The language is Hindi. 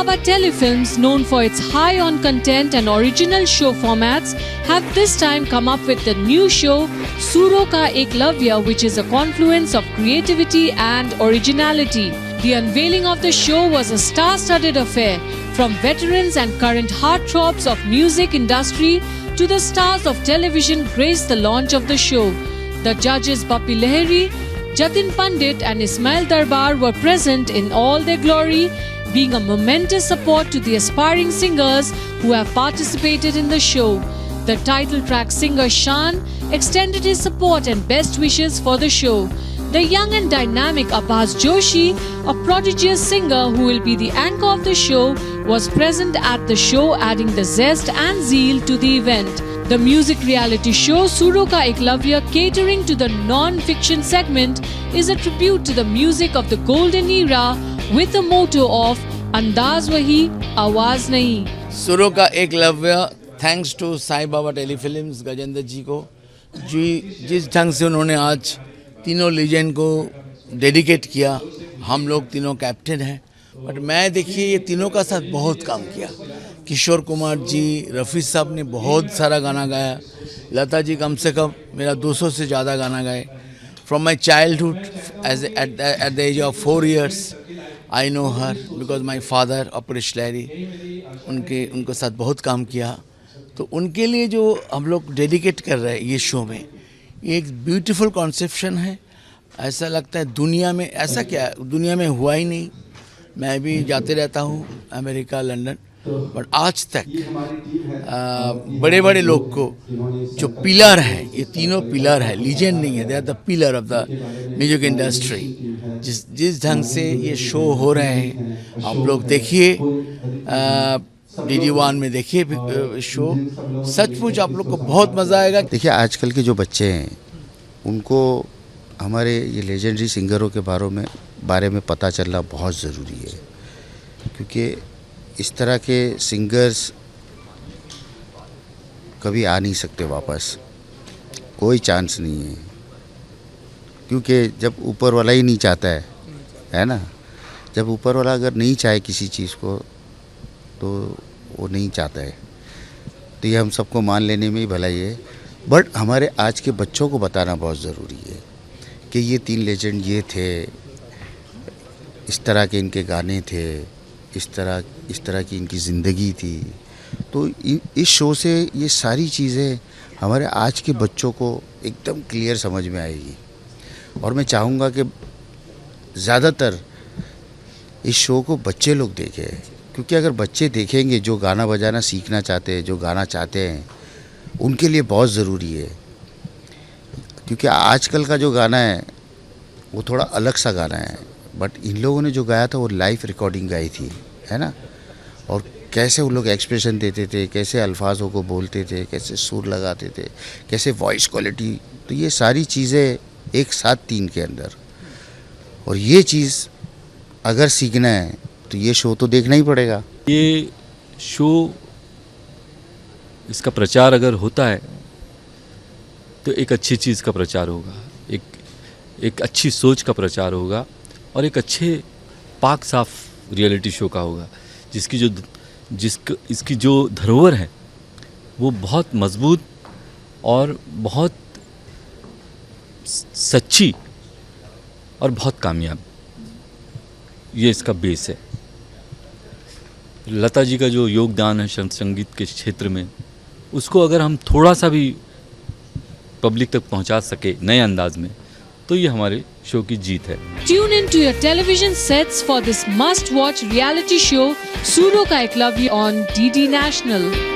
Baba Telefilms, known for its high on content and original show formats, have this time come up with the new show Suro Ka Eklavya, which is a confluence of creativity and originality. The unveiling of the show was a star-studded affair, from veterans and current heartthrobs of music industry to the stars of television graced the launch of the show. The judges Bappi Lahiri, Jatin Pandit and Ismail Darbar were present in all their glory, being a momentous support to the aspiring singers who have participated in the show. The title track singer Shan extended his support and best wishes for the show. The young and dynamic Abbas Joshi, a prodigious singer who will be the anchor of the show, was present at the show, adding the zest and zeal to the event. The music reality show Suro Ka Eklavya, catering to the non-fiction segment, is a tribute to the music of the golden era with the motto of Andaz Wahi, Awaz Nahi. Suro Ka Eklavya, thanks to Sai Baba Telefilms Gajendra जी को, जिस ढंग से उन्होंने आज तीनों लीजेंड को डेडिकेट किया. हम लोग तीनों कैप्टन हैं, बट मैं देखिए ये तीनों का साथ बहुत काम किया. किशोर कुमार जी, रफ़ी साहब ने बहुत सारा गाना गाया. लता जी कम से कम मेरा 200 से ज़्यादा गाना गाए. From my childhood at the age of 4 years I know her because my father Aparesh Lahiri, उनके साथ बहुत काम किया. तो उनके लिए जो हम लोग डेडिकेट कर रहे हैं ये शो में, ये एक ब्यूटीफुल कॉन्सेप्शन है. ऐसा लगता है दुनिया में ऐसा क्या दुनिया में हुआ ही नहीं. मैं भी जाते रहता हूँ अमेरिका, लंदन, बट आज तक बड़े बड़े लोग को जो पिलर है, ये तीनों पिलर है, लीजेंड नहीं है, they are the pillar of the music industry. जिस ढंग से ये शो हो रहे हैं आप लोग देखिए, DD1 में देखिए शो, सचमुच आप लोग को बहुत मज़ा आएगा. देखिए आजकल के जो बच्चे हैं उनको हमारे ये लेजेंडरी सिंगरों के बारे में पता चलना बहुत ज़रूरी है, क्योंकि इस तरह के सिंगर्स कभी आ नहीं सकते वापस, कोई चांस नहीं है. क्योंकि जब ऊपर वाला ही नहीं चाहता है ना, जब ऊपर वाला अगर नहीं चाहे किसी चीज़ को तो वो नहीं चाहता है. तो ये हम सबको मान लेने में ही भलाई है, बट हमारे आज के बच्चों को बताना बहुत ज़रूरी है कि ये 3 लेजेंड ये थे, इस तरह के इनके गाने थे, इस तरह की इनकी ज़िंदगी थी. तो इस शो से ये सारी चीज़ें हमारे आज के बच्चों को एकदम क्लियर समझ में आएगी. और मैं चाहूँगा कि ज़्यादातर इस शो को बच्चे लोग देखें, क्योंकि अगर बच्चे देखेंगे जो गाना बजाना सीखना चाहते हैं, जो गाना चाहते हैं, उनके लिए बहुत ज़रूरी है. क्योंकि आजकल का जो गाना है वो थोड़ा अलग सा गाना है, बट इन लोगों ने जो गाया था वो लाइव रिकॉर्डिंग गाई थी, है ना. और कैसे वो लोग एक्सप्रेशन देते थे, कैसे अल्फाजों को बोलते थे, कैसे सुर लगाते थे, कैसे वॉइस क्वालिटी. तो ये सारी चीज़ें एक साथ 3 के अंदर, और ये चीज़ अगर सीखना है तो ये शो तो देखना ही पड़ेगा. ये शो, इसका प्रचार अगर होता है तो एक अच्छी चीज़ का प्रचार होगा, एक अच्छी सोच का प्रचार होगा, और एक अच्छे पाक साफ रियलिटी शो का होगा, इसकी जो धरोहर है वो बहुत मजबूत और बहुत सच्ची और बहुत कामयाब, ये इसका बेस है. लता जी का जो योगदान है संगीत के क्षेत्र में, उसको अगर हम थोड़ा सा भी पब्लिक तक पहुंचा सके नए अंदाज में, तो ये हमारे शो की जीत है. Tune in to your television sets for this must-watch reality show Suro Ka Eklavya on DD National.